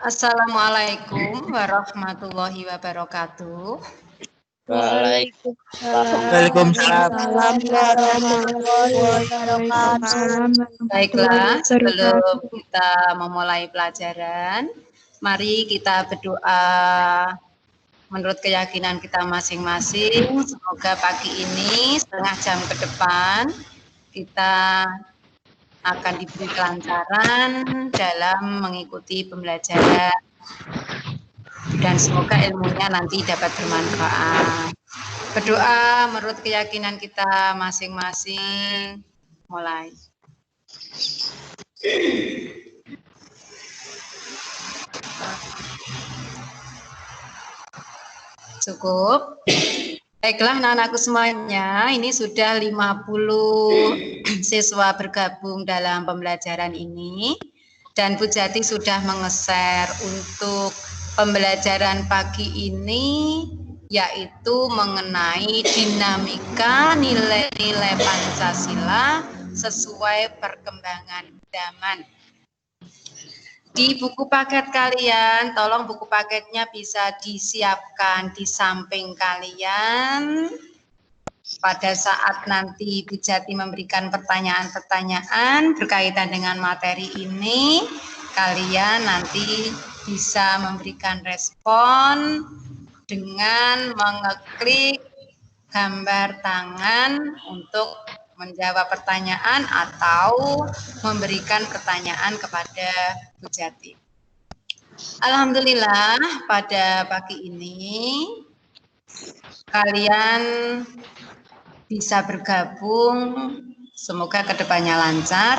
Assalamualaikum warahmatullahi wabarakatuh. Waalaikumsalam warahmatullahi wabarakatuh. Baiklah, sebelum kita memulai pelajaran, mari kita berdoa menurut keyakinan kita masing-masing. Semoga pagi ini setengah jam ke depan kita akan diberi kelancaran dalam mengikuti pembelajaran dan semoga ilmunya nanti dapat bermanfaat. Berdoa menurut keyakinan kita masing-masing. Mulai. Cukup. Baiklah anak-anakku semuanya, ini sudah 50 siswa bergabung dalam pembelajaran ini dan Bu Jati sudah menge-share untuk pembelajaran pagi ini yaitu mengenai dinamika nilai-nilai Pancasila sesuai perkembangan zaman. Di buku paket kalian, tolong buku paketnya bisa disiapkan di samping kalian. Pada saat nanti Bu Jati memberikan pertanyaan-pertanyaan berkaitan dengan materi ini, kalian nanti bisa memberikan respon dengan mengeklik gambar tangan untuk menjawab pertanyaan atau memberikan pertanyaan kepada Bu Jati. Alhamdulillah pada pagi ini kalian bisa bergabung, semoga kedepannya lancar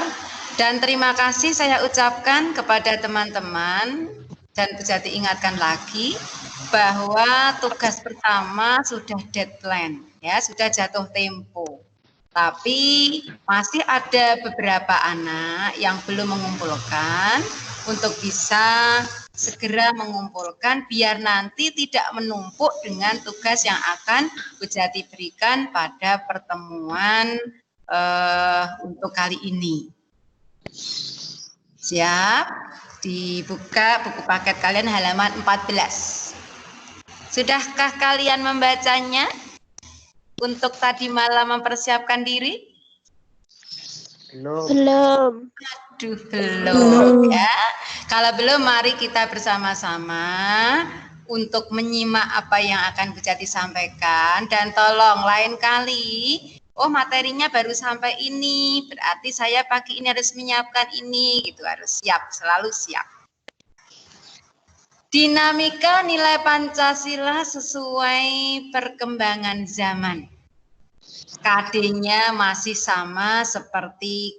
dan terima kasih saya ucapkan kepada teman-teman dan Bu Jati ingatkan lagi bahwa tugas pertama sudah deadline ya, sudah jatuh tempo. Tapi masih ada beberapa anak yang belum mengumpulkan untuk bisa segera mengumpulkan biar nanti tidak menumpuk dengan tugas yang akan Bu Jati berikan pada pertemuan untuk kali ini. Siap? Dibuka buku paket kalian halaman 14. Sudahkah kalian membacanya? Untuk tadi malam mempersiapkan diri? Belum. Aduh, belum ya. Kalau belum, mari kita bersama-sama untuk menyimak apa yang akan Bu Jati sampaikan. Dan tolong lain kali, oh materinya baru sampai ini, berarti saya pagi ini harus menyiapkan ini, gitu harus siap, selalu siap. Dinamika nilai Pancasila sesuai perkembangan zaman. KD-nya masih sama seperti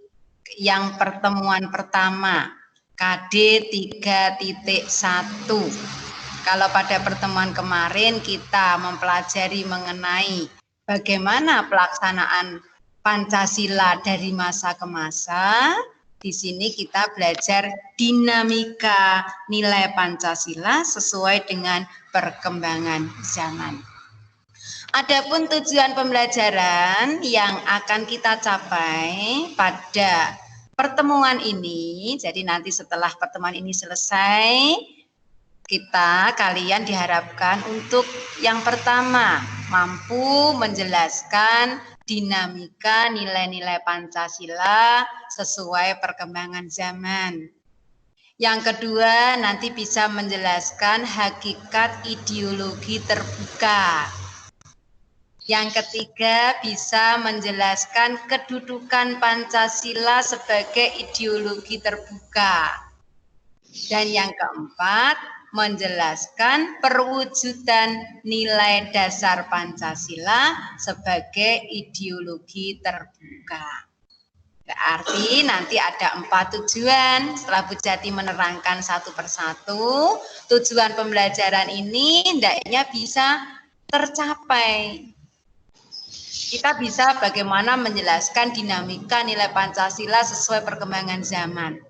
yang pertemuan pertama, KD 3.1. Kalau pada pertemuan kemarin kita mempelajari mengenai bagaimana pelaksanaan Pancasila dari masa ke masa, di sini kita belajar dinamika nilai Pancasila sesuai dengan perkembangan zaman. Adapun tujuan pembelajaran yang akan kita capai pada pertemuan ini, jadi nanti setelah pertemuan ini selesai, kalian diharapkan untuk yang pertama mampu menjelaskan dinamika nilai-nilai Pancasila sesuai perkembangan zaman. Yang kedua, nanti bisa menjelaskan hakikat ideologi terbuka. Yang ketiga, bisa menjelaskan kedudukan Pancasila sebagai ideologi terbuka. Dan yang keempat, menjelaskan perwujudan nilai dasar Pancasila sebagai ideologi terbuka. Berarti nanti ada 4 tujuan. Setelah Bu Jati menerangkan satu persatu, tujuan pembelajaran ini hendaknya bisa tercapai. Kita bisa bagaimana menjelaskan dinamika nilai Pancasila sesuai perkembangan zaman.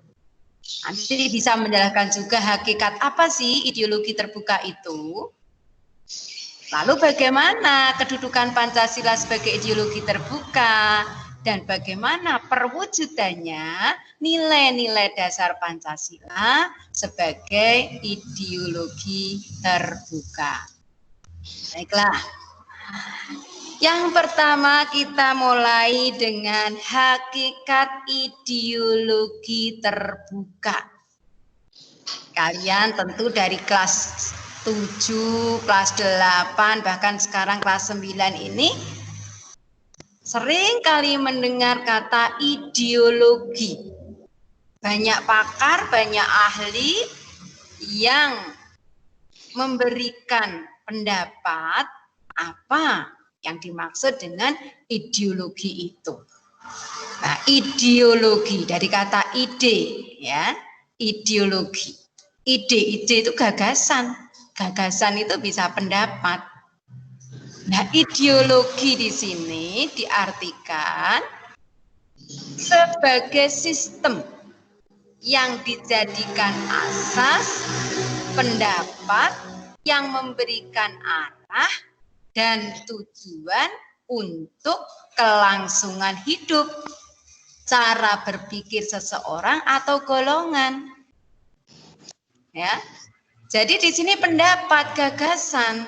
Nanti bisa menjelaskan juga hakikat apa sih ideologi terbuka itu. Lalu bagaimana kedudukan Pancasila sebagai ideologi terbuka. dan bagaimana perwujudannya nilai-nilai dasar Pancasila sebagai ideologi terbuka. Baiklah, yang pertama kita mulai dengan hakikat ideologi terbuka. Kalian tentu dari kelas 7, kelas 8, bahkan sekarang kelas 9 ini sering kali mendengar kata ideologi. Banyak pakar, banyak ahli yang memberikan pendapat apa yang dimaksud dengan ideologi itu. Nah, ideologi dari kata ide, ya, ideologi. Ide itu gagasan. Gagasan itu bisa pendapat. Nah, ideologi di sini diartikan sebagai sistem yang dijadikan asas pendapat yang memberikan arah dan tujuan untuk kelangsungan hidup, cara berpikir seseorang atau golongan. Ya. Jadi di sini pendapat, gagasan.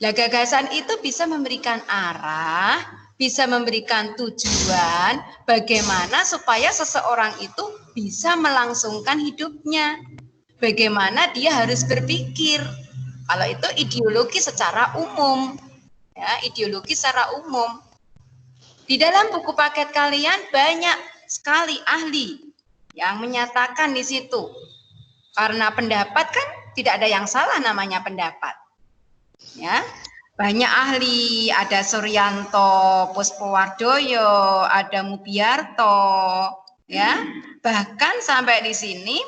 Lah gagasan itu bisa memberikan arah, bisa memberikan tujuan bagaimana supaya seseorang itu bisa melangsungkan hidupnya. Bagaimana dia harus berpikir. Kalau itu ideologi secara umum. Ya, ideologi secara umum. Di dalam buku paket kalian banyak sekali ahli yang menyatakan di situ. Karena pendapat kan tidak ada yang salah namanya pendapat. Ya, banyak ahli, ada Suryanto Puspowardoyo, ada Mubiarto, ya. Bahkan sampai di sini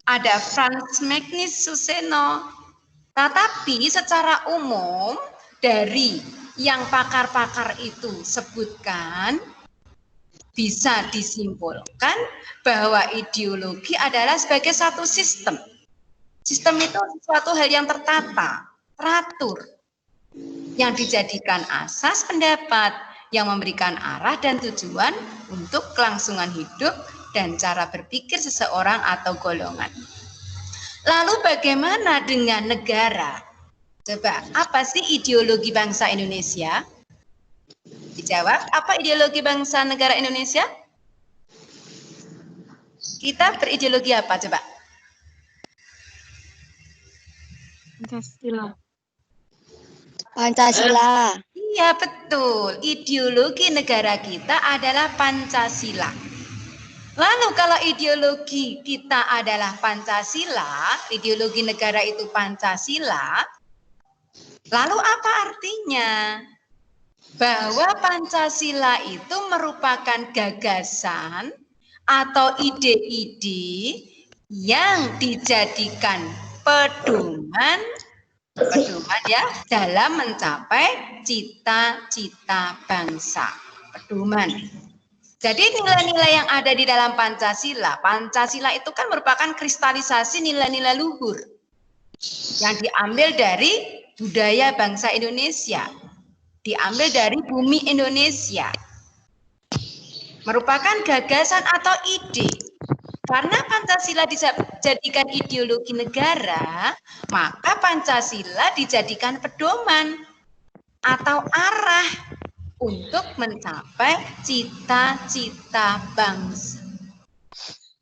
ada Frans Magnus Suseno. Tetapi secara umum dari yang pakar-pakar itu sebutkan bisa disimpulkan bahwa ideologi adalah sebagai satu sistem. Sistem itu suatu hal yang tertata, teratur, yang dijadikan asas pendapat, yang memberikan arah dan tujuan untuk kelangsungan hidup dan cara berpikir seseorang atau golongan. Lalu bagaimana dengan negara? Coba, apa sih ideologi bangsa Indonesia? Dijawab, apa ideologi bangsa negara Indonesia? Kita berideologi apa, coba? Pancasila. Pancasila. Iya, betul. Ideologi negara kita adalah Pancasila. Lalu kalau ideologi kita adalah Pancasila, ideologi negara itu Pancasila, lalu apa artinya? Bahwa Pancasila itu merupakan gagasan atau ide-ide yang dijadikan pedoman ya dalam mencapai cita-cita bangsa. Pedoman. Jadi nilai-nilai yang ada di dalam Pancasila itu kan merupakan kristalisasi nilai-nilai luhur yang diambil dari budaya bangsa Indonesia, diambil dari bumi Indonesia. Merupakan gagasan atau ide. Karena Pancasila dijadikan ideologi negara, maka Pancasila dijadikan pedoman atau arah untuk mencapai cita-cita bangsa.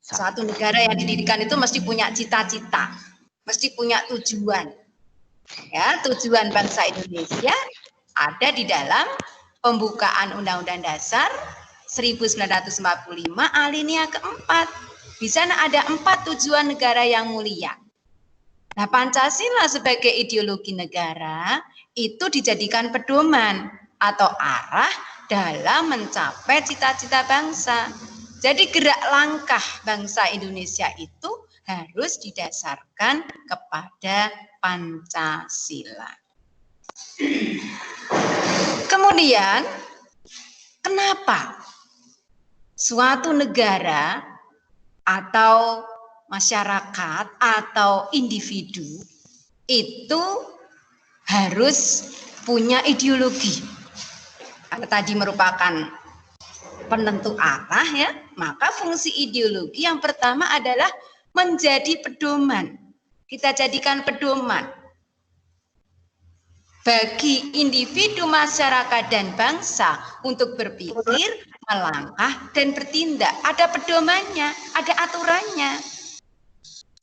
Suatu negara yang didirikan itu mesti punya cita-cita, mesti punya tujuan. Ya, tujuan bangsa Indonesia ada di dalam pembukaan Undang-Undang Dasar 1945 alinea keempat. Di sana ada 4 tujuan negara yang mulia. Nah, Pancasila sebagai ideologi negara itu dijadikan pedoman atau arah dalam mencapai cita-cita bangsa. Jadi gerak langkah bangsa Indonesia itu harus didasarkan kepada Pancasila. Kemudian, kenapa suatu negara atau masyarakat atau individu itu harus punya ideologi? Karena tadi merupakan penentu arah ya, maka fungsi ideologi yang pertama adalah menjadi pedoman. Kita jadikan pedoman bagi individu, masyarakat, dan bangsa untuk berpikir, melangkah, dan bertindak. Ada pedomannya, ada aturannya.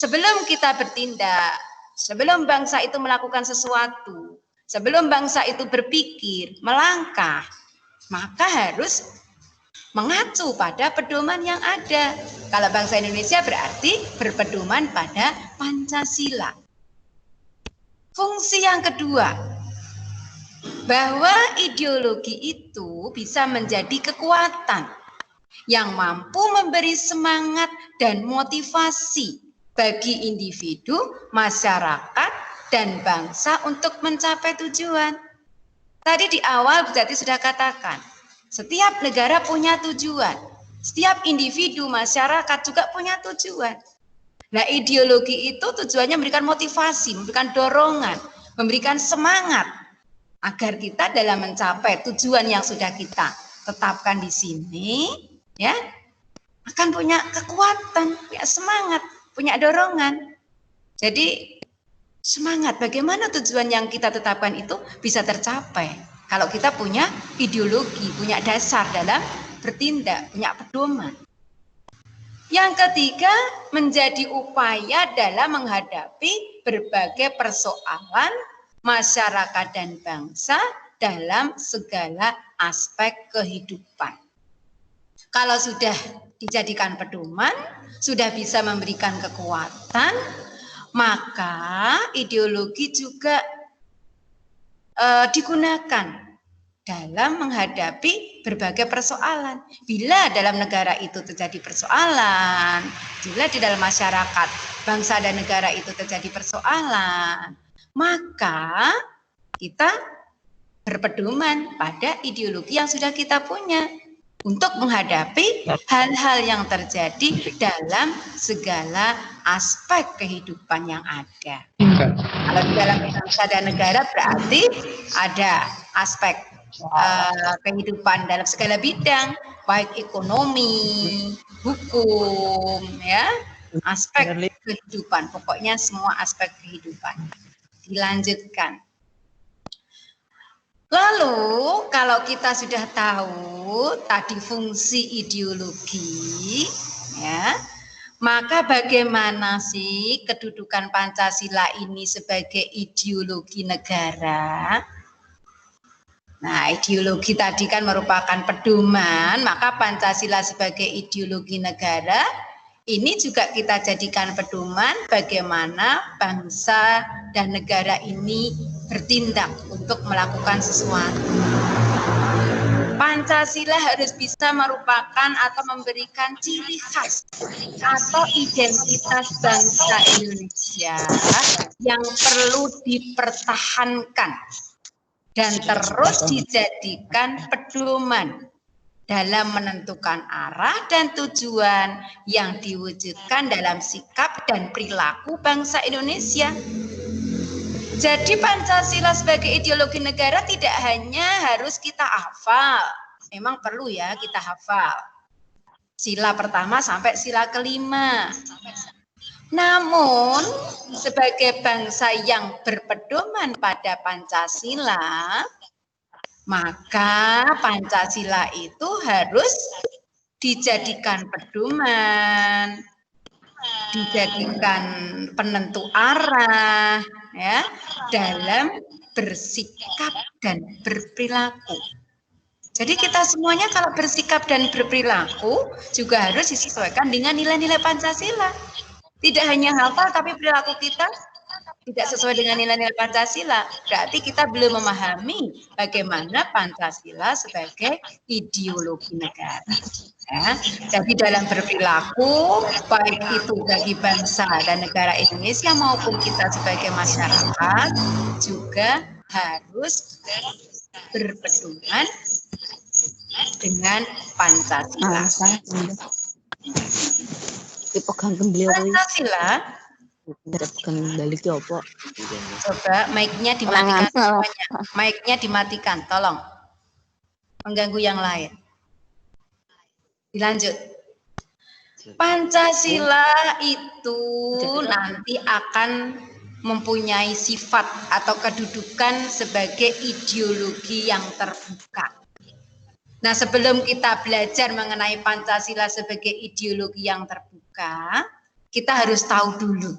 Sebelum kita bertindak, sebelum bangsa itu melakukan sesuatu, sebelum bangsa itu berpikir, melangkah, maka harus mengacu pada pedoman yang ada. Kalau bangsa Indonesia berarti berpedoman pada Pancasila. Fungsi yang kedua, bahwa ideologi itu bisa menjadi kekuatan yang mampu memberi semangat dan motivasi bagi individu, masyarakat, dan bangsa untuk mencapai tujuan. Tadi di awal berarti sudah katakan, setiap negara punya tujuan, setiap individu, masyarakat juga punya tujuan. Nah, ideologi itu tujuannya memberikan motivasi, memberikan dorongan, memberikan semangat agar kita dalam mencapai tujuan yang sudah kita tetapkan di sini, ya, akan punya kekuatan, punya semangat, punya dorongan. Jadi semangat bagaimana tujuan yang kita tetapkan itu bisa tercapai. Kalau kita punya ideologi, punya dasar dalam bertindak, punya pedoman. Yang ketiga, menjadi upaya dalam menghadapi berbagai persoalan masyarakat dan bangsa dalam segala aspek kehidupan. Kalau sudah dijadikan pedoman, sudah bisa memberikan kekuatan, maka ideologi juga digunakan dalam menghadapi berbagai persoalan. Bila dalam negara itu terjadi persoalan, bila di dalam masyarakat, bangsa dan negara itu terjadi persoalan, maka kita berpedoman pada ideologi yang sudah kita punya untuk menghadapi hal-hal yang terjadi dalam segala aspek kehidupan yang ada. Kalau di dalam bangsa dan negara berarti ada aspek kehidupan dalam segala bidang, baik ekonomi, hukum, ya, aspek kehidupan, pokoknya semua aspek kehidupan. Dilanjutkan. Lalu kalau kita sudah tahu tadi fungsi ideologi, ya, maka bagaimana sih kedudukan Pancasila ini sebagai ideologi negara? Nah, ideologi tadi kan merupakan pedoman, maka Pancasila sebagai ideologi negara ini juga kita jadikan pedoman bagaimana bangsa dan negara ini bertindak untuk melakukan sesuatu. Pancasila harus bisa merupakan atau memberikan ciri khas atau identitas bangsa Indonesia yang perlu dipertahankan dan terus dijadikan pedoman dalam menentukan arah dan tujuan yang diwujudkan dalam sikap dan perilaku bangsa Indonesia. Jadi Pancasila sebagai ideologi negara tidak hanya harus kita hafal, memang perlu ya kita hafal. Sila pertama sampai sila kelima. Namun sebagai bangsa yang berpedoman pada Pancasila, maka Pancasila itu harus dijadikan pedoman, dijadikan penentu arah, ya, dalam bersikap dan berperilaku. Jadi kita semuanya kalau bersikap dan berperilaku juga harus disesuaikan dengan nilai-nilai Pancasila. Tidak hanya hafal tapi perilaku kita tidak sesuai dengan nilai-nilai Pancasila. Berarti kita belum memahami bagaimana Pancasila sebagai ideologi negara. Ya. Jadi dalam berperilaku, baik itu bagi bangsa dan negara Indonesia maupun kita sebagai masyarakat, juga harus berpedoman dengan Pancasila. Pancasila. Balik apa? Coba mic-nya dimatikan semuanya. Mic-nya dimatikan, tolong. Mengganggu yang lain. Dilanjut. Pancasila itu nanti akan mempunyai sifat atau kedudukan sebagai ideologi yang terbuka. Nah, sebelum kita belajar mengenai Pancasila sebagai ideologi yang terbuka, kita harus tahu dulu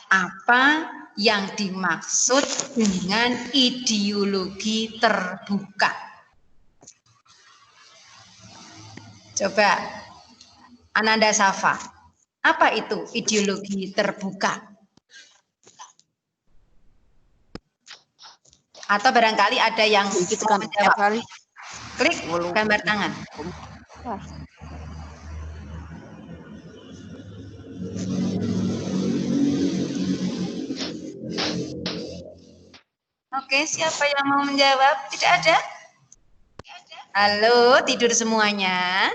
apa yang dimaksud dengan ideologi terbuka. Coba Ananda Safa, apa itu ideologi terbuka? Atau barangkali ada yang mau menjawab. Klik gambar tangan. Oke, siapa yang mau menjawab? Tidak ada? Halo, tidur semuanya?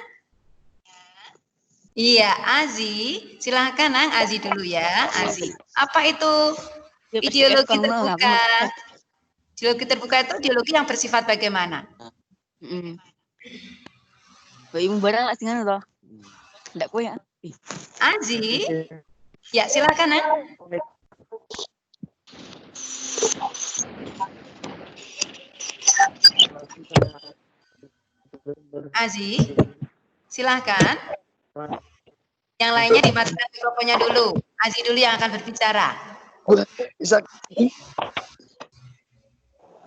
Iya, Azi. Silahkan, Nang. Azi dulu ya. Azi. Apa itu ideologi terbuka? Ideologi terbuka itu ideologi yang bersifat bagaimana? Ibu barang lah singan toh. Ndak kue ya. Azi. Ya, silakan, Nang. Azi, silahkan. Yang lainnya dimatikan mikrofonnya dulu. Azi dulu yang akan berbicara.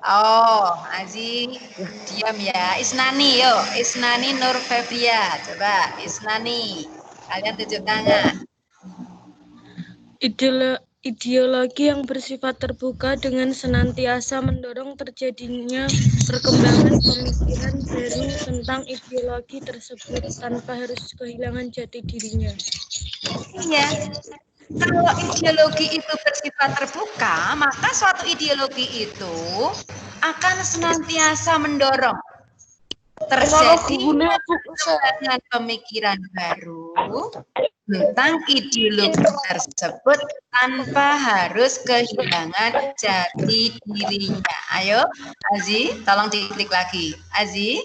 Oh, Azi, diam ya. Isnani, yuk. Isnani Nur Febria. Coba, Isnani. Kalian tunjuk tangan. Ideologi yang bersifat terbuka dengan senantiasa mendorong terjadinya perkembangan pemikiran baru tentang ideologi tersebut tanpa harus kehilangan jati dirinya. Iya. Kalau ideologi itu bersifat terbuka, maka suatu ideologi itu akan senantiasa mendorong terjadi perkembangan pemikiran baru tentang ideologi tersebut tanpa harus kehilangan jati dirinya. Ayo, Azi, tolong diklik lagi. Azi,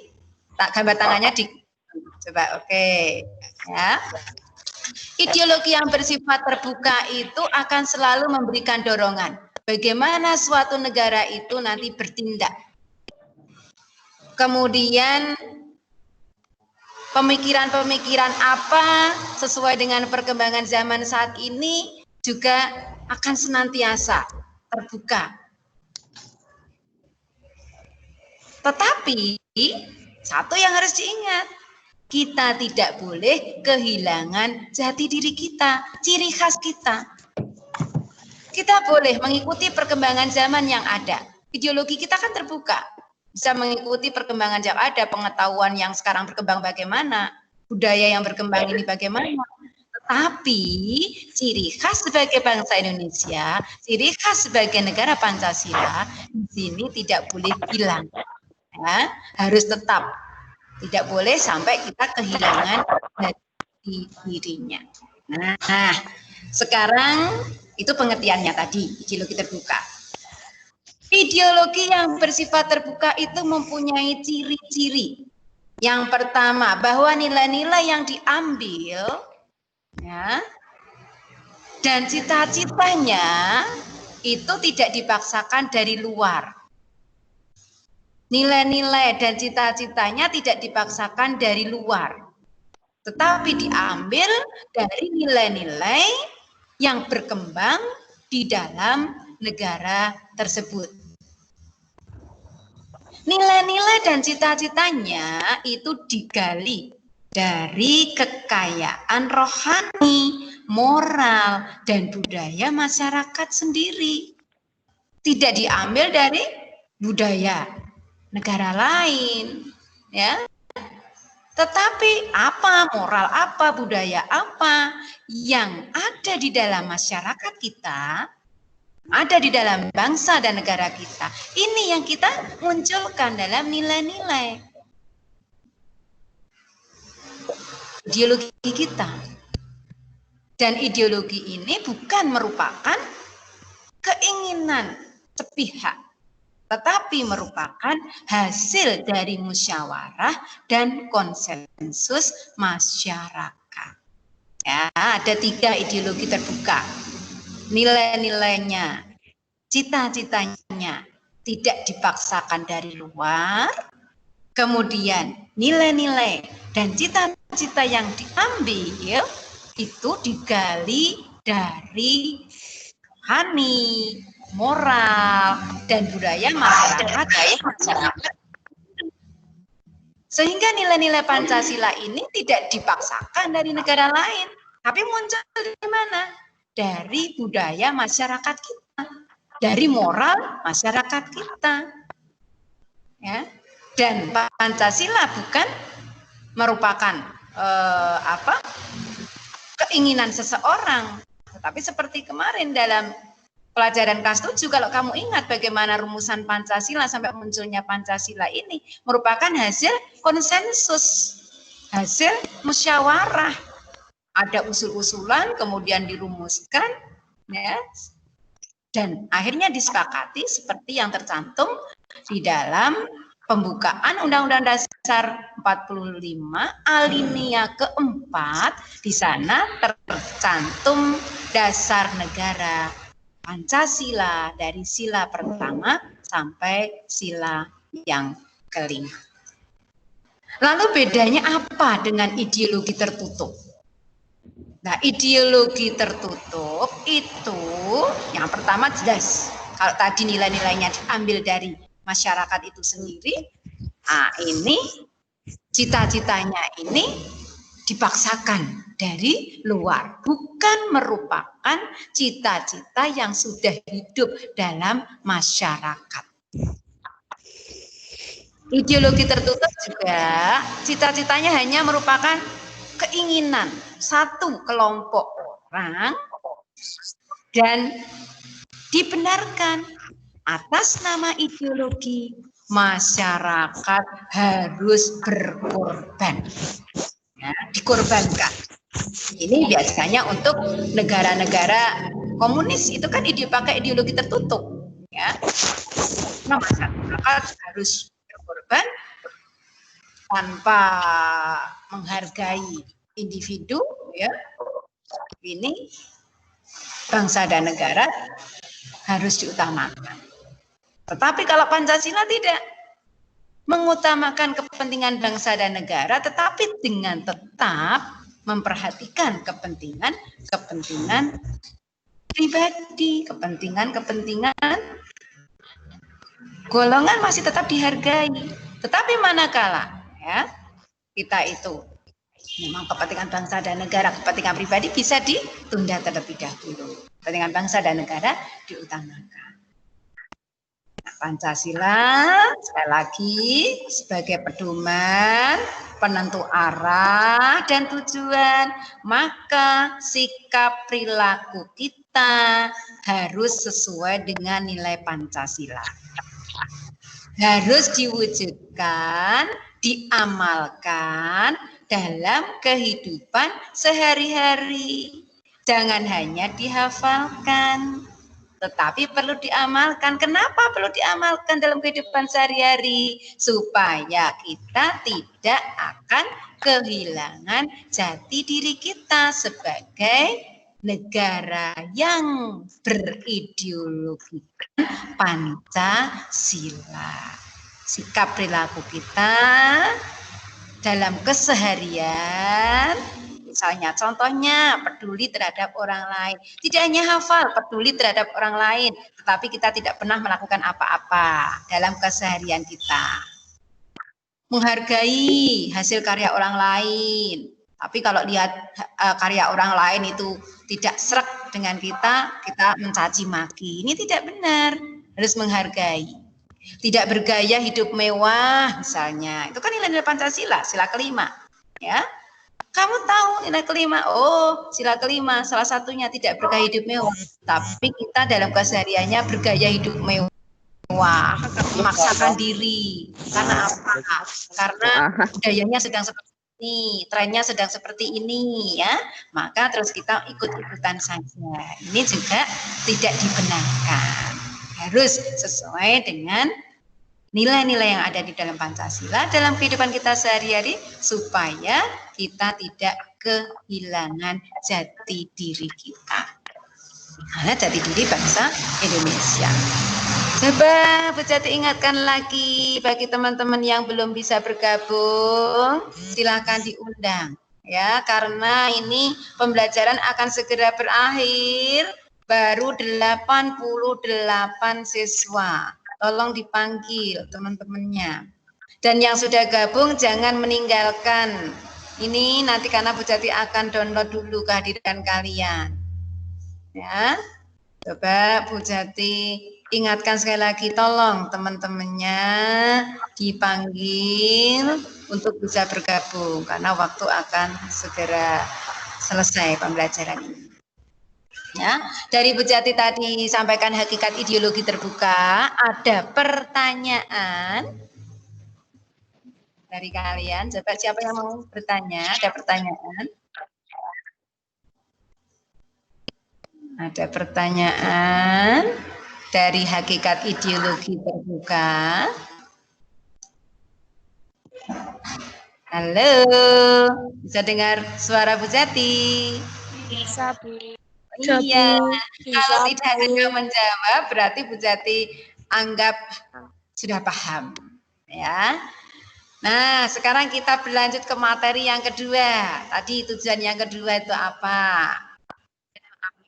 gambar tangannya di coba, oke. Ya. Ideologi yang bersifat terbuka itu akan selalu memberikan dorongan. Bagaimana suatu negara itu nanti bertindak. Kemudian pemikiran-pemikiran apa sesuai dengan perkembangan zaman saat ini juga akan senantiasa terbuka. Tetapi satu yang harus diingat, kita tidak boleh kehilangan jati diri kita, ciri khas kita. Kita boleh mengikuti perkembangan zaman yang ada. Ideologi kita kan terbuka. Bisa mengikuti perkembangan zaman, ada pengetahuan yang sekarang berkembang bagaimana, budaya yang berkembang ini bagaimana. Tetapi ciri khas sebagai bangsa Indonesia, ciri khas sebagai negara Pancasila, di sini tidak boleh hilang. Ya, harus tetap. Tidak boleh sampai kita kehilangan jati dirinya. Nah, sekarang itu pengertiannya tadi, ideologi terbuka. Ideologi yang bersifat terbuka itu mempunyai ciri-ciri. Yang pertama, bahwa nilai-nilai yang diambil ya, dan cita-citanya itu tidak dipaksakan dari luar. Nilai-nilai dan cita-citanya tidak dipaksakan dari luar, tetapi diambil dari nilai-nilai yang berkembang di dalam negara tersebut. Nilai-nilai dan cita-citanya itu digali dari kekayaan rohani, moral, dan budaya masyarakat sendiri. Tidak diambil dari budaya negara lain, ya. Tetapi apa moral apa, budaya apa yang ada di dalam masyarakat kita, ada di dalam bangsa dan negara kita, ini yang kita munculkan dalam nilai-nilai ideologi kita. Dan ideologi ini bukan merupakan keinginan sepihak, tetapi merupakan hasil dari musyawarah dan konsensus masyarakat. Ya, ada 3 ideologi terbuka. Nilai-nilainya, cita-citanya tidak dipaksakan dari luar. Kemudian nilai-nilai dan cita-cita yang diambil itu digali dari rohani, moral, dan budaya masyarakat. Sehingga nilai-nilai Pancasila ini tidak dipaksakan dari negara lain, tapi muncul dari mana? Dari budaya masyarakat kita, dari moral masyarakat kita. Ya. Dan Pancasila bukan merupakan keinginan seseorang, tetapi seperti kemarin dalam pelajaran kelas 7, kalau kamu ingat bagaimana rumusan Pancasila sampai munculnya Pancasila ini merupakan hasil konsensus, hasil musyawarah. Ada usul-usulan, kemudian dirumuskan, ya, dan akhirnya disepakati seperti yang tercantum di dalam pembukaan Undang-Undang Dasar 45 alinea keempat. Di sana tercantum dasar negara Pancasila dari sila pertama sampai sila yang kelima. Lalu bedanya apa dengan ideologi tertutup? Nah, ideologi tertutup itu yang pertama jelas. Kalau tadi nilai-nilainya diambil dari masyarakat itu sendiri, ini cita-citanya ini dipaksakan dari luar, bukan merupakan cita-cita yang sudah hidup dalam masyarakat. Ideologi tertutup juga cita-citanya hanya merupakan keinginan satu kelompok orang dan dibenarkan atas nama ideologi masyarakat harus berkorban, ya, dikorbankan. Ini biasanya untuk negara-negara komunis itu kan pakai ideologi tertutup, ya. Nah, masyarakat harus berkorban tanpa menghargai individu, ya. Ini bangsa dan negara harus diutamakan. Tetapi kalau Pancasila tidak mengutamakan kepentingan bangsa dan negara, tetapi dengan tetap memperhatikan kepentingan pribadi, kepentingan golongan masih tetap dihargai. Tetapi manakala, ya, kita itu memang kepentingan bangsa dan negara, kepentingan pribadi bisa ditunda terlebih dahulu. Kepentingan bangsa dan negara diutamakan. Nah, Pancasila sekali lagi sebagai pedoman, penentu arah dan tujuan, maka sikap perilaku kita harus sesuai dengan nilai Pancasila. Harus diwujudkan, diamalkan dalam kehidupan sehari-hari. Jangan hanya dihafalkan, tetapi perlu diamalkan. Kenapa perlu diamalkan dalam kehidupan sehari-hari? Supaya kita tidak akan kehilangan jati diri kita sebagai negara yang berideologikan Pancasila. Sikap perilaku kita dalam keseharian, misalnya contohnya peduli terhadap orang lain. Tidak hanya hafal peduli terhadap orang lain, tetapi kita tidak pernah melakukan apa-apa dalam keseharian kita. Menghargai hasil karya orang lain. Tapi kalau lihat karya orang lain itu tidak srek dengan kita mencaci maki. Ini tidak benar. Harus menghargai. Tidak bergaya hidup mewah misalnya. Itu kan nilai-nilai Pancasila, sila kelima. Ya. Kamu tahu nilai kelima? Oh, sila kelima salah satunya tidak bergaya hidup mewah. Tapi kita dalam kesehariannya bergaya hidup mewah, memaksakan diri. Karena apa? Karena budayanya sedang seperti ini, trennya sedang seperti ini, ya. Maka terus kita ikut-ikutan saja. Ini juga tidak dibenarkan. harus sesuai dengan nilai-nilai yang ada di dalam Pancasila dalam kehidupan kita sehari-hari supaya kita tidak kehilangan jati diri kita. Karena jati diri bangsa Indonesia. Coba Bu Jati ingatkan lagi bagi teman-teman yang belum bisa bergabung, silakan diundang ya, karena ini pembelajaran akan segera berakhir, baru 88 siswa. Tolong dipanggil teman-temannya. Dan yang sudah gabung jangan meninggalkan. Ini nanti karena Bu Jati akan download dulu kehadiran kalian. Ya. Coba Bu Jati ingatkan sekali lagi, tolong teman-temannya dipanggil untuk bisa bergabung karena waktu akan segera selesai pembelajaran ini. Ya, dari Bu Jati tadi sampaikan hakikat ideologi terbuka. Ada pertanyaan dari kalian? Coba siapa yang mau bertanya? Ada pertanyaan? Ada pertanyaan dari hakikat ideologi terbuka? Halo, bisa dengar suara Bu Jati? Bisa, Bu. Iya, Bisa, kalau tidak Bu. ada menjawab berarti Bu Jati anggap sudah paham, ya. Nah, sekarang kita berlanjut ke materi yang kedua. Tadi tujuan yang kedua itu apa?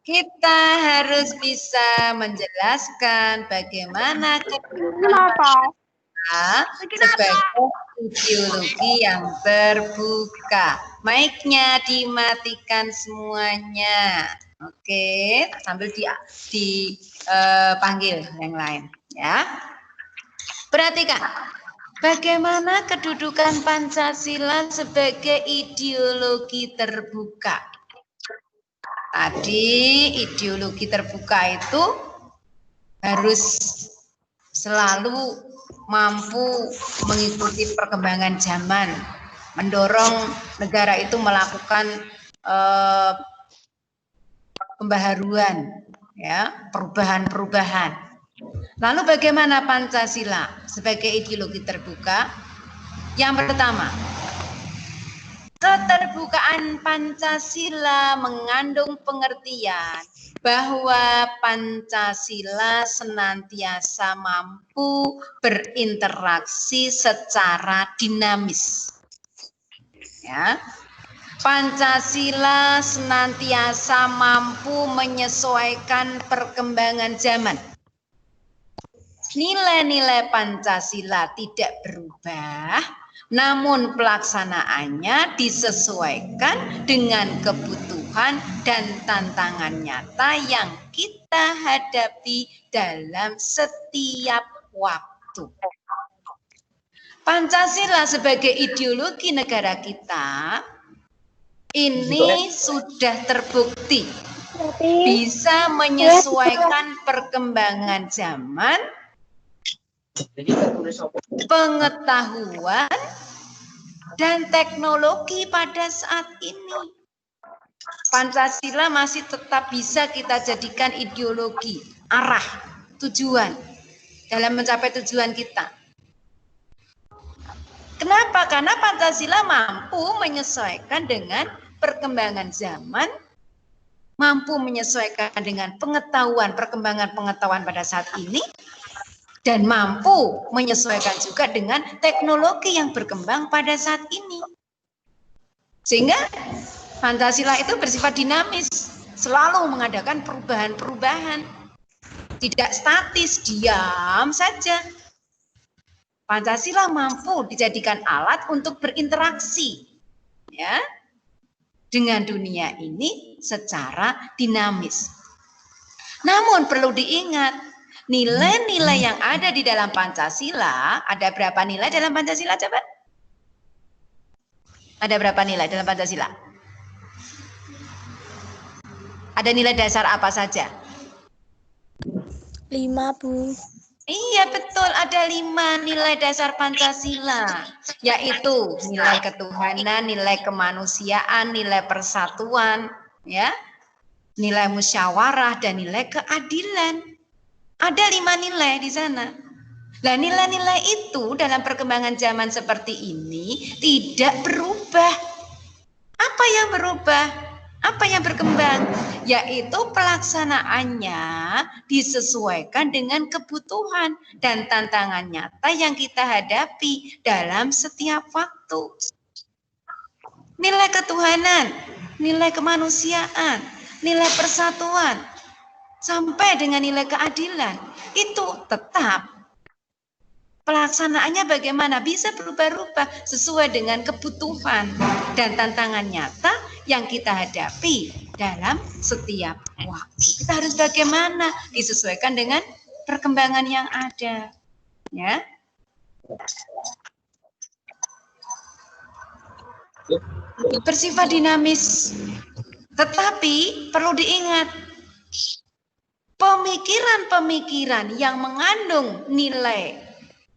Kita harus bisa menjelaskan bagaimana kedudukan sebagai ideologi yang terbuka. Mic-nya dimatikan semuanya. Oke, sambil dipanggil yang lain ya. Perhatikan, bagaimana kedudukan Pancasila sebagai ideologi terbuka. Tadi ideologi terbuka itu harus selalu mampu mengikuti perkembangan zaman, mendorong negara itu melakukan pembaharuan, ya, perubahan-perubahan. Lalu bagaimana Pancasila sebagai ideologi terbuka? Yang pertama, keterbukaan Pancasila mengandung pengertian bahwa Pancasila senantiasa mampu berinteraksi secara dinamis. Ya. Pancasila senantiasa mampu menyesuaikan perkembangan zaman. Nilai-nilai Pancasila tidak berubah, namun pelaksanaannya disesuaikan dengan kebutuhan dan tantangan nyata yang kita hadapi dalam setiap waktu. Pancasila sebagai ideologi negara kita ini sudah terbukti bisa menyesuaikan perkembangan zaman, pengetahuan, dan teknologi pada saat ini. Pancasila masih tetap bisa kita jadikan ideologi, arah, tujuan dalam mencapai tujuan kita. Kenapa? Karena Pancasila mampu menyesuaikan dengan perkembangan zaman, mampu menyesuaikan dengan pengetahuan, perkembangan pengetahuan pada saat ini, dan mampu menyesuaikan juga dengan teknologi yang berkembang pada saat ini. Sehingga Pancasila itu bersifat dinamis, selalu mengadakan perubahan-perubahan. Tidak statis, diam saja. Pancasila mampu dijadikan alat untuk berinteraksi ya dengan dunia ini secara dinamis. Namun perlu diingat, nilai-nilai yang ada di dalam Pancasila, ada berapa nilai dalam Pancasila coba? Ada berapa nilai dalam Pancasila? Ada nilai dasar apa saja? 5, Bu. Iya betul, ada 5 nilai dasar Pancasila, yaitu nilai ketuhanan, nilai kemanusiaan, nilai persatuan, ya, nilai musyawarah, dan nilai keadilan. Ada 5 nilai di sana. Nah, nilai-nilai itu dalam perkembangan zaman seperti ini tidak berubah. Apa yang berubah? Apa yang berkembang? Yaitu pelaksanaannya disesuaikan dengan kebutuhan dan tantangan nyata yang kita hadapi dalam setiap waktu. Nilai ketuhanan, nilai kemanusiaan, nilai persatuan, sampai dengan nilai keadilan, itu tetap. Pelaksanaannya bagaimana? Bisa berubah-ubah sesuai dengan kebutuhan dan tantangan nyata yang kita hadapi dalam setiap waktu. Kita harus bagaimana? Disesuaikan dengan perkembangan yang ada. Ya. Bersifat dinamis. Tetapi perlu diingat, pemikiran-pemikiran yang mengandung nilai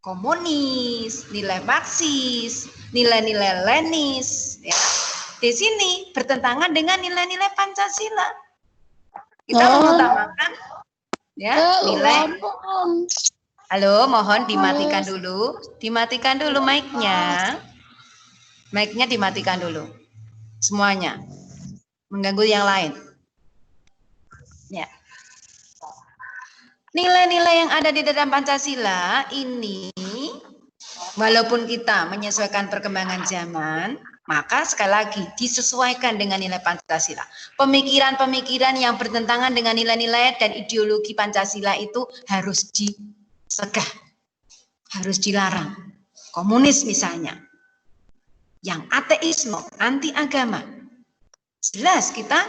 komunis, nilai Marxis, nilai-nilai Lenis, ya, di sini bertentangan dengan nilai-nilai Pancasila. Kita mengutamakan ya nilai. Halo, mohon dimatikan dulu. Dimatikan dulu mic-nya. Mic-nya dimatikan dulu. Semuanya. Mengganggu yang lain. Ya. Nilai-nilai yang ada di dalam Pancasila ini, walaupun kita menyesuaikan perkembangan zaman, maka sekali lagi disesuaikan dengan nilai Pancasila. Pemikiran-pemikiran yang bertentangan dengan nilai-nilai dan ideologi Pancasila itu harus dicegah, harus dilarang. Komunis misalnya, yang ateisme, anti agama, jelas kita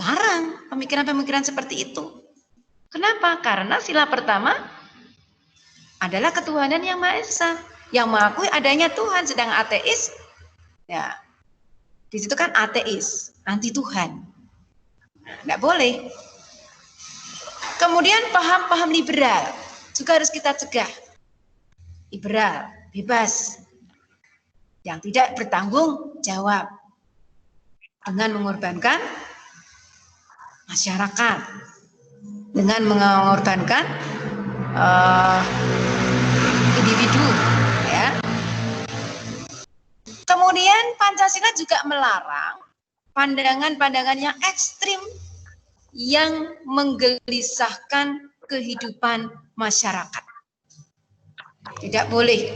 larang pemikiran-pemikiran seperti itu. Kenapa? Karena sila pertama adalah ketuhanan yang Maha Esa, yang mengakui adanya Tuhan, sedang ateis, ya, di situ kan ateis, anti Tuhan, nggak boleh. Kemudian paham-paham liberal juga harus kita cegah. Liberal, bebas, yang tidak bertanggung jawab dengan mengorbankan masyarakat, dengan mengorbankan individu, ya. Kemudian Pancasila juga melarang pandangan-pandangan yang ekstrim yang menggelisahkan kehidupan masyarakat. Tidak boleh.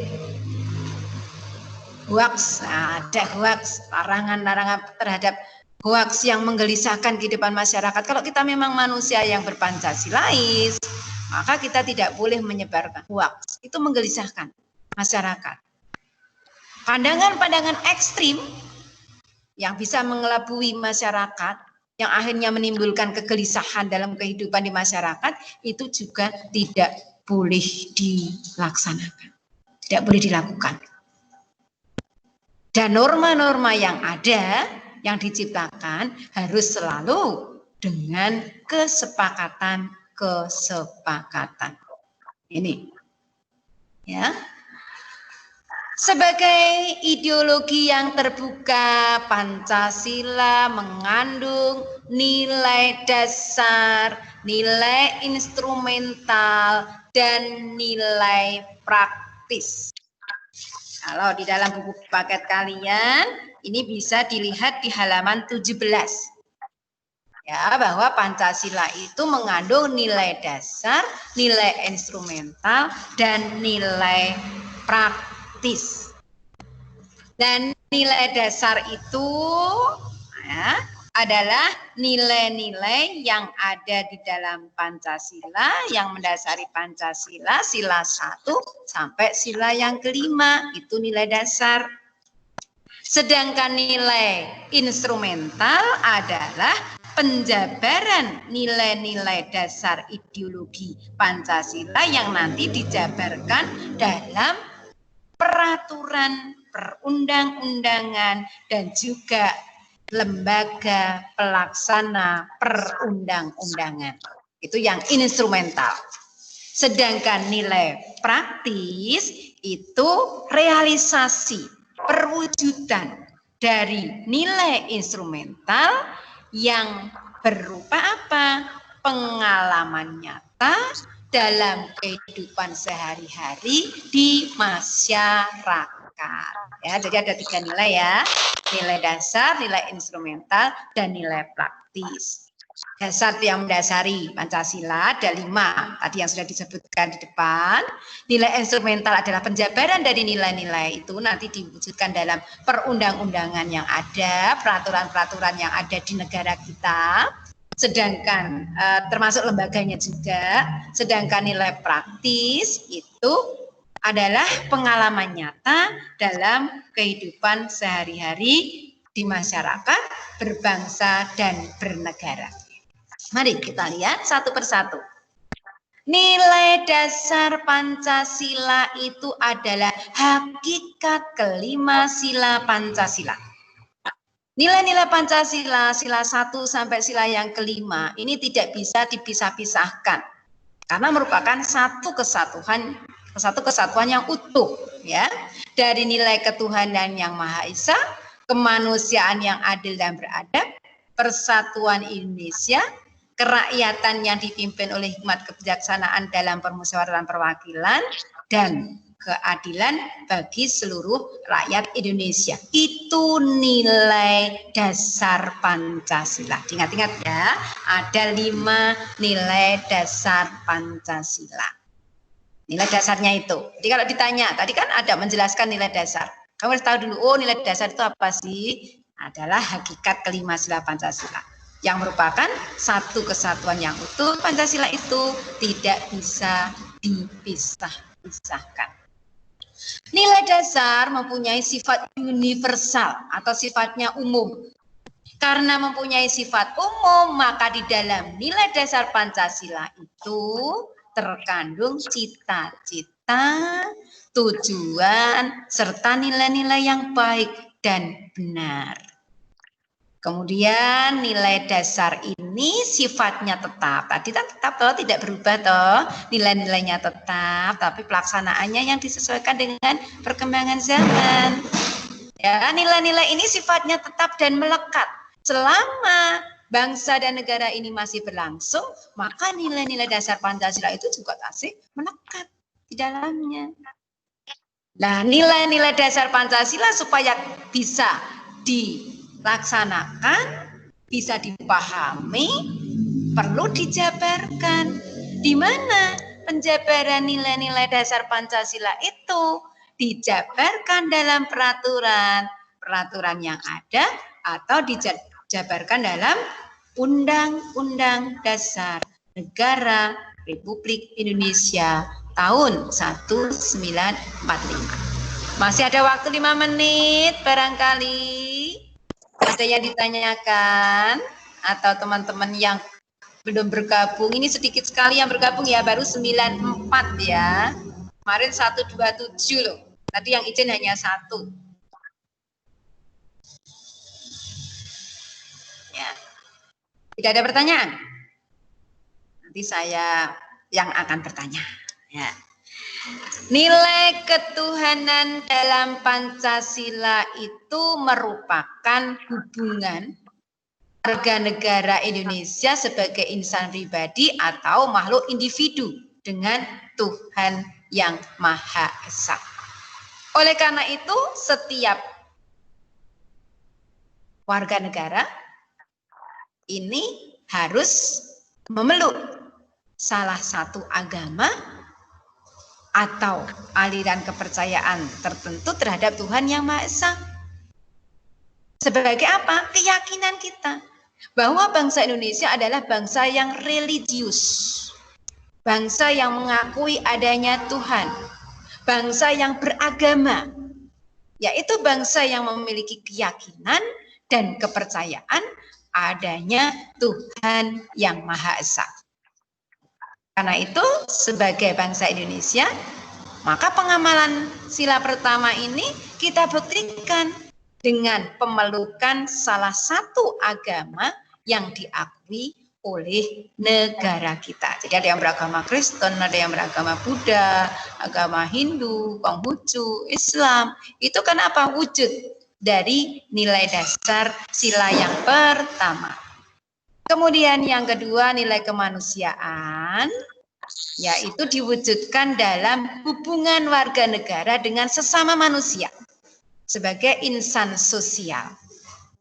Hoax, ada hoax, larangan-larangan terhadap hoax yang menggelisahkan kehidupan masyarakat. Kalau kita memang manusia yang berpancasilais, maka kita tidak boleh menyebarkan hoax. Itu menggelisahkan masyarakat. Pandangan-pandangan ekstrim yang bisa mengelabui masyarakat, yang akhirnya menimbulkan kegelisahan dalam kehidupan di masyarakat, itu juga tidak boleh dilaksanakan. Tidak boleh dilakukan. Dan norma-norma yang ada, yang diciptakan harus selalu dengan kesepakatan. Ini, ya. Sebagai ideologi yang terbuka, Pancasila mengandung nilai dasar, nilai instrumental, dan nilai praktis. Kalau di dalam buku paket kalian, ini bisa dilihat di halaman 17. Ya, bahwa Pancasila itu mengandung nilai dasar, nilai instrumental, dan nilai praktis. Dan nilai dasar itu ya, adalah nilai-nilai yang ada di dalam Pancasila, yang mendasari Pancasila, sila 1 sampai sila yang kelima, itu nilai dasar. Sedangkan nilai instrumental adalah penjabaran nilai-nilai dasar ideologi Pancasila yang nanti dijabarkan dalam peraturan perundang-undangan dan juga lembaga pelaksana perundang-undangan. Itu yang instrumental. Sedangkan nilai praktis itu realisasi, perwujudan dari nilai instrumental yang berupa apa? Pengalaman nyata dalam kehidupan sehari-hari di masyarakat. Ya, jadi ada 3 nilai ya, nilai dasar, nilai instrumental, dan nilai praktis. Dasar yang mendasari Pancasila ada 5, tadi yang sudah disebutkan di depan. Nilai instrumental adalah penjabaran dari nilai-nilai itu nanti diwujudkan dalam perundang-undangan yang ada, peraturan-peraturan yang ada di negara kita. Sedangkan termasuk lembaganya juga, sedangkan nilai praktis itu adalah pengalaman nyata dalam kehidupan sehari-hari di masyarakat, berbangsa, dan bernegara. Mari kita lihat satu persatu. Nilai dasar Pancasila itu adalah hakikat kelima sila Pancasila. Nilai-nilai Pancasila, sila 1 sampai sila yang kelima, ini tidak bisa dipisah-pisahkan. Karena merupakan satu kesatuan yang utuh. Ya. Dari nilai ketuhanan yang Maha Esa, kemanusiaan yang adil dan beradab, persatuan Indonesia, kerakyatan yang dipimpin oleh hikmat kebijaksanaan dalam permusyawaratan perwakilan, dan keadilan bagi seluruh rakyat Indonesia. Itu nilai dasar Pancasila. Ingat-ingat ya, ada 5 nilai dasar Pancasila. Nilai dasarnya itu. Jadi kalau ditanya, tadi kan ada menjelaskan nilai dasar. Kamu harus tahu dulu, oh nilai dasar itu apa sih? Adalah hakikat kelima sila Pancasila. Yang merupakan satu kesatuan yang utuh. Pancasila itu tidak bisa dipisah-pisahkan. Nilai dasar mempunyai sifat universal atau sifatnya umum. Karena mempunyai sifat umum, maka di dalam nilai dasar Pancasila itu terkandung cita-cita, tujuan, serta nilai-nilai yang baik dan benar. Kemudian nilai dasar ini sifatnya tetap. Tadi kan tetap toh, tidak berubah toh. Nilai-nilainya tetap, tapi pelaksanaannya yang disesuaikan dengan perkembangan zaman. Ya, nilai-nilai ini sifatnya tetap dan melekat. Selama bangsa dan negara ini masih berlangsung, maka nilai-nilai dasar Pancasila itu juga masih melekat di dalamnya. Nah, nilai-nilai dasar Pancasila supaya bisa dilaksanakan, bisa dipahami, perlu dijabarkan. Di mana penjabaran nilai-nilai dasar Pancasila itu dijabarkan dalam peraturan yang ada atau dijabarkan dalam Undang-Undang Dasar Negara Republik Indonesia tahun 1945. Masih ada waktu 5 menit barangkali. Ada yang ditanyakan atau teman-teman yang belum bergabung, ini sedikit sekali yang bergabung ya, baru 94 ya. Kemarin 127 loh. Tadi yang izin hanya 1. Ya. Tidak ada pertanyaan? Nanti saya yang akan bertanya. Ya. Nilai ketuhanan dalam Pancasila itu merupakan hubungan warga negara Indonesia sebagai insan pribadi atau makhluk individu dengan Tuhan yang Maha Esa. Oleh karena itu, setiap warga negara ini harus memeluk salah satu agama atau aliran kepercayaan tertentu terhadap Tuhan yang Maha Esa. Sebagai apa? Keyakinan kita bahwa bangsa Indonesia adalah bangsa yang religius, bangsa yang mengakui adanya Tuhan, bangsa yang beragama, yaitu bangsa yang memiliki keyakinan dan kepercayaan adanya Tuhan yang Maha Esa. Karena itu, sebagai bangsa Indonesia, maka pengamalan sila pertama ini kita buktikan dengan pemelukan salah satu agama yang diakui oleh negara kita. Jadi ada yang beragama Kristen, ada yang beragama Buddha, agama Hindu, Konghucu, Islam. Itu kan apa? Wujud dari nilai dasar sila yang pertama. Kemudian yang kedua, nilai kemanusiaan. yaitu diwujudkan dalam hubungan warga negara dengan sesama manusia sebagai insan sosial.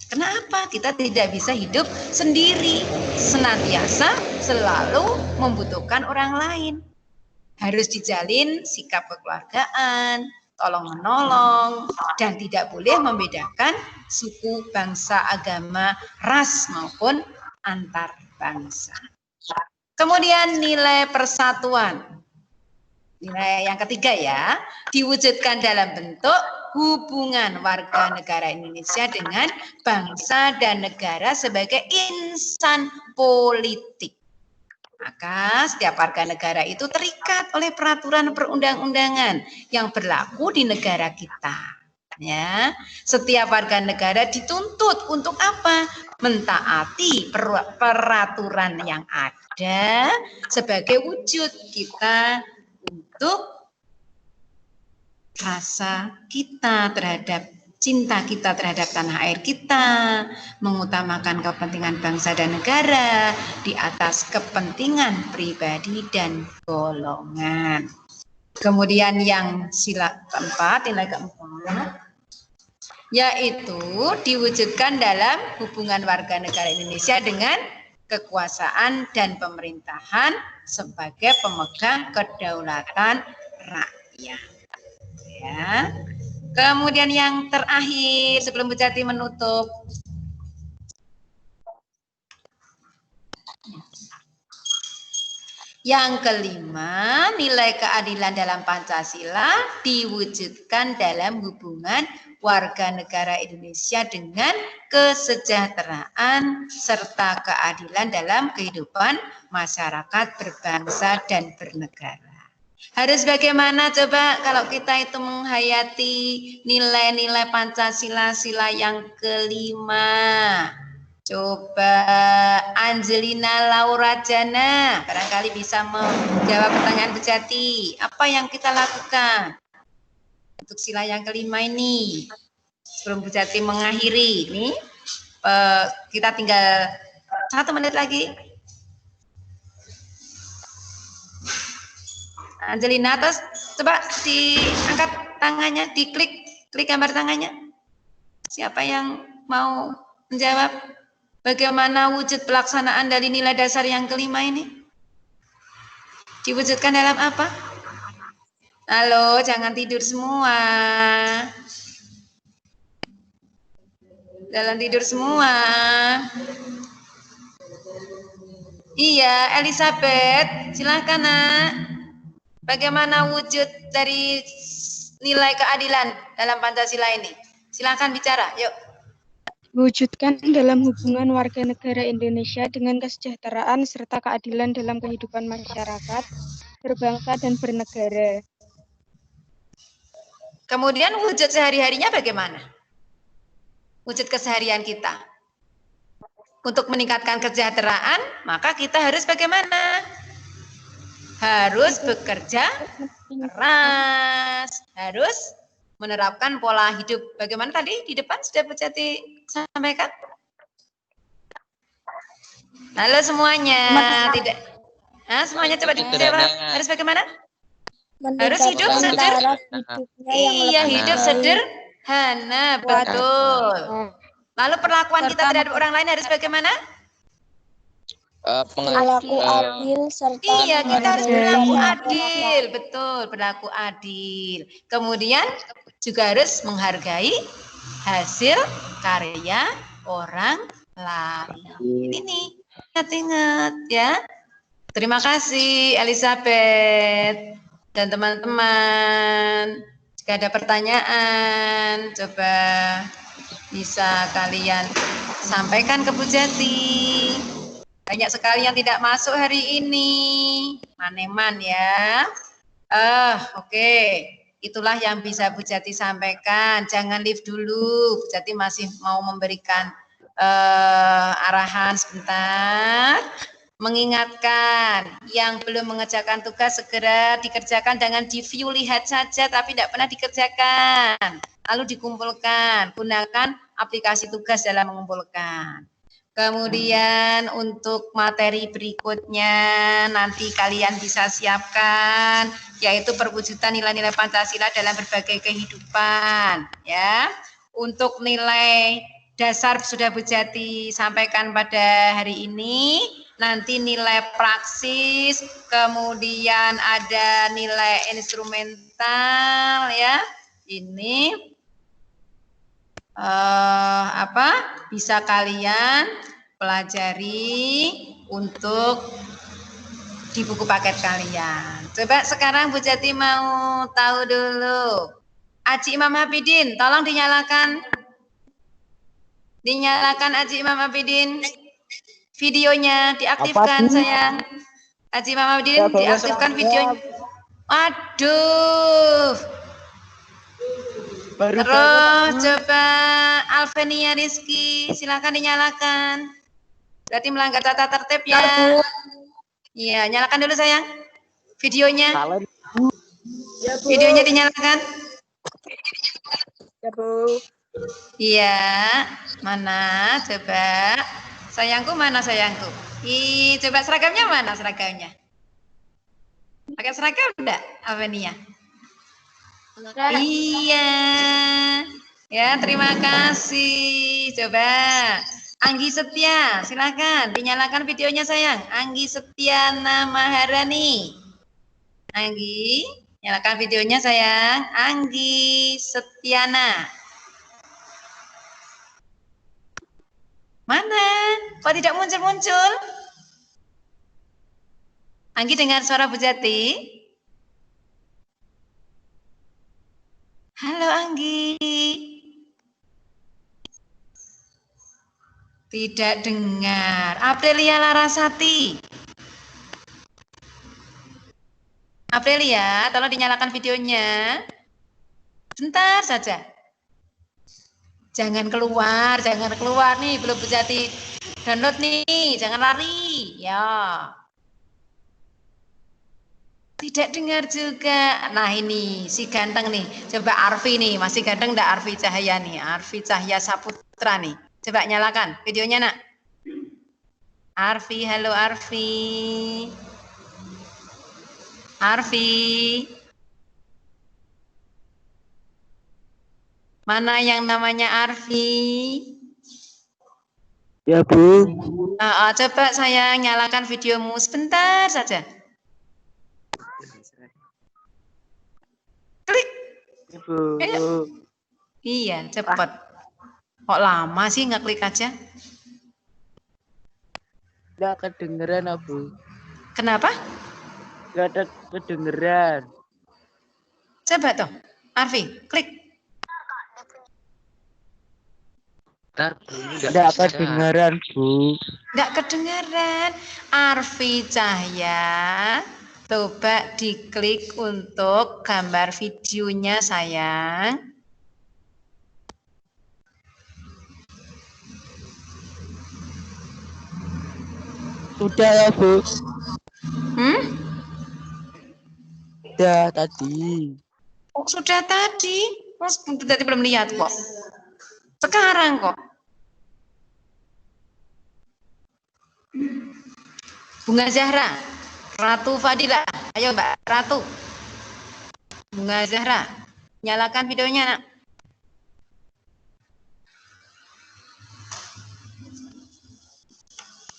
Kenapa kita tidak bisa hidup sendiri, senantiasa selalu membutuhkan orang lain? Harus dijalin sikap kekeluargaan, tolong-menolong, dan tidak boleh membedakan suku, bangsa, agama, ras maupun antar bangsa. Kemudian nilai persatuan. Nilai yang ketiga ya, diwujudkan dalam bentuk hubungan warga negara Indonesia dengan bangsa dan negara sebagai insan politik. Maka setiap warga negara itu terikat oleh peraturan perundang-undangan yang berlaku di negara kita. Ya, setiap warga negara dituntut untuk apa? Mentaati peraturan yang ada sebagai wujud kita untuk rasa kita terhadap cinta kita terhadap tanah air kita, mengutamakan kepentingan bangsa dan negara di atas kepentingan pribadi dan golongan. Kemudian yang sila keempat, nilai keempat, yaitu diwujudkan dalam hubungan warga negara Indonesia dengan kekuasaan dan pemerintahan sebagai pemegang kedaulatan rakyat. Ya. Kemudian yang terakhir sebelum Bu Jati menutup, yang kelima, nilai keadilan dalam Pancasila diwujudkan dalam hubungan warga negara Indonesia dengan kesejahteraan serta keadilan dalam kehidupan masyarakat berbangsa dan bernegara. Harus bagaimana coba kalau kita itu menghayati nilai-nilai Pancasila sila yang kelima. Coba Angelina Laura Jana barangkali bisa menjawab pertanyaan Bu Jati. Apa yang kita lakukan untuk sila yang kelima ini? Sebelum Bu Jati mengakhiri, ini kita tinggal 1 menit lagi. Angelina, terus coba diangkat tangannya, diklik gambar tangannya. Siapa yang mau menjawab bagaimana wujud pelaksanaan dari nilai dasar yang kelima ini? Diwujudkan dalam apa? Halo, jangan tidur semua. Jangan tidur semua. Iya, Elizabeth, silakan nak. Bagaimana wujud dari nilai keadilan dalam Pancasila ini? Silakan bicara, yuk. Wujudkan dalam hubungan warga negara Indonesia dengan kesejahteraan serta keadilan dalam kehidupan masyarakat, berbangsa dan bernegara. Kemudian wujud sehari-harinya bagaimana? Wujud keseharian kita. Untuk meningkatkan kesejahteraan, maka kita harus bagaimana? Harus bekerja keras, harus menerapkan pola hidup. Bagaimana tadi di depan sudah Bu Jati sampaikan? Halo semuanya, tidak? Nah, semuanya coba dijawab. Harus bagaimana? Harus hidup sederhana. Iya, hidup sederhana, betul. Lalu perlakuan kita terhadap orang lain harus bagaimana? Berlaku adil serta iya, kita harus berlaku adil, betul, berlaku adil. Kemudian juga harus menghargai hasil karya orang lain. Ini ingat-ingat ya. Terima kasih Elizabeth dan teman-teman. Jika ada pertanyaan, coba bisa kalian sampaikan ke Bu Jati. Banyak sekali yang tidak masuk hari ini. Maneman ya. Oke. Itulah yang bisa Bu Jati sampaikan. Jangan live dulu. Bu Jati masih mau memberikan arahan sebentar. Mengingatkan yang belum mengerjakan tugas segera dikerjakan, jangan di-view lihat saja tapi tidak pernah dikerjakan. Lalu dikumpulkan. Gunakan aplikasi tugas dalam mengumpulkan. Kemudian untuk materi berikutnya nanti kalian bisa siapkan, yaitu perwujudan nilai-nilai Pancasila dalam berbagai kehidupan. Ya, untuk nilai dasar sudah Bu Jati sampaikan pada hari ini. Nanti nilai praksis, kemudian ada nilai instrumental, ya. Ini bisa kalian pelajari untuk di buku paket kalian. Coba sekarang Bu Jati mau tahu dulu. Aji Imam Hafidin, tolong dinyalakan. Dinyalakan Aji Imam Hafidin. Videonya diaktifkan, sayang. Aji Imam Hafidin, diaktifkan videonya. Aduh. Terus coba Alvenia Rizky, silakan dinyalakan. Berarti melanggar tata tertib ya. Iya, nyalakan dulu sayang. Videonya. Ya, Bu. Videonya dinyalakan. Ya, Bu. Iya, mana? Coba. Sayangku mana sayangku? Coba seragamnya mana seragamnya? Pakai seragam enggak, Alvenia? Iya. Ya, terima kasih. Coba. Anggi Setia, silakan dinyalakan videonya sayang. Anggi Setiana Maharani. Anggi, nyalakan videonya sayang. Anggi Setiana. Mana? Kok tidak muncul-muncul? Anggi dengar suara Bu Jati? Halo Anggi. Tidak dengar. Aprilia Larasati. Aprilia, tolong dinyalakan videonya. Bentar saja. Jangan keluar nih, belum Bu Jati download nih, jangan lari. Ya. Tidak dengar juga. Nah ini si ganteng nih. Coba Arfi nih, masih ganteng enggak Arfi Cahaya nih? Arfi Cahya Saputra nih. Coba nyalakan videonya nak. Arfi, halo Arfi. Arfi. Mana yang namanya Arfi? Ya, Bu. Coba saya nyalakan videomu sebentar saja. Klik. Ya, Bu. Iya, cepat. Kok lama sih nggak klik aja? Nggak kedengeran, Bu. Kenapa? Nggak ada kedengeran. Coba toh, Arfi, klik. Nggak kedengeran, Bu. Nggak kedengaran. Arfi Cahya, coba diklik untuk gambar videonya sayang. Sudah ya, Bu. Sudah tadi. Oh, sudah tadi. Oh, tadi belum lihat kok. Sekarang kok. Bunga Zahra, Ratu Fadila, ayo Mbak Ratu. Bunga Zahra, nyalakan videonya nak.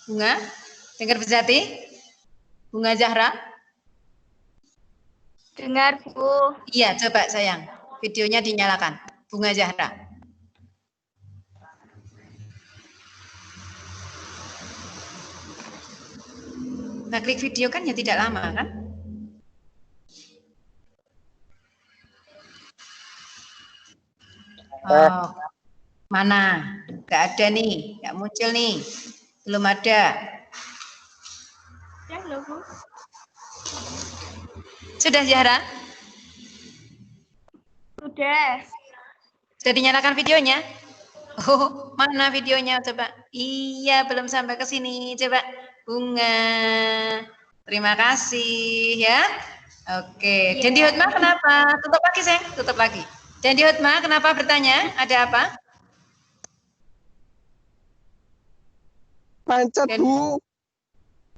Bunga, dengar Bu Jati? Bunga Zahra? Dengar, Bu. Iya, coba sayang. Videonya dinyalakan. Bunga Zahra. Nah, klik video kan ya tidak lama kan? Oh, mana? Nggak ada nih, nggak muncul nih. Belum ada. Ya, loh, Bu. Sudah Zahra? Sudah. Sudah dinyalakan videonya? Oh, mana videonya coba? Iya, belum sampai ke sini. Coba Bunga. Terima kasih ya. Oke, Dendi Hotma kenapa? Tutup lagi, sayang. Tutup lagi. Dendi Hotma kenapa bertanya? Ada apa? Pencet, Bu.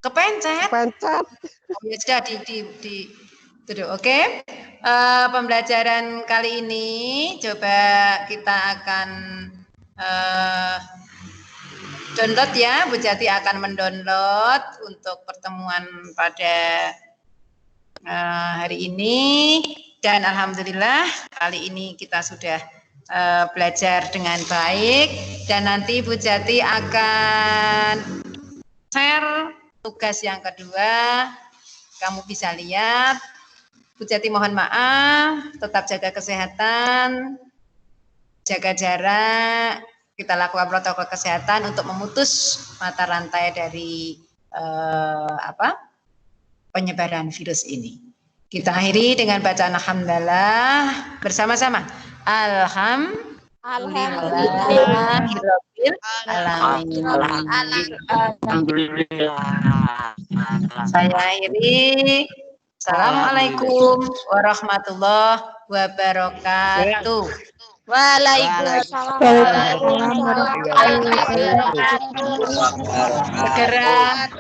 Kepencet. Pencet. Oh, ya sudah duduk. Oke. Pembelajaran kali ini coba kita akan download ya. Bu Jati akan mendownload untuk pertemuan pada hari ini, dan alhamdulillah kali ini kita sudah belajar dengan baik, dan nanti Bu Jati akan share tugas yang kedua. Kamu bisa lihat. Bu Jati mohon maaf, tetap jaga kesehatan, jaga jarak, kita lakukan protokol kesehatan untuk memutus mata rantai dari penyebaran virus ini. Kita akhiri dengan bacaan alhamdulillah bersama-sama. Alhamdulillah. Saya akhiri. Assalamualaikum warahmatullahi wabarakatuh. Waalaikumsalam. Segera.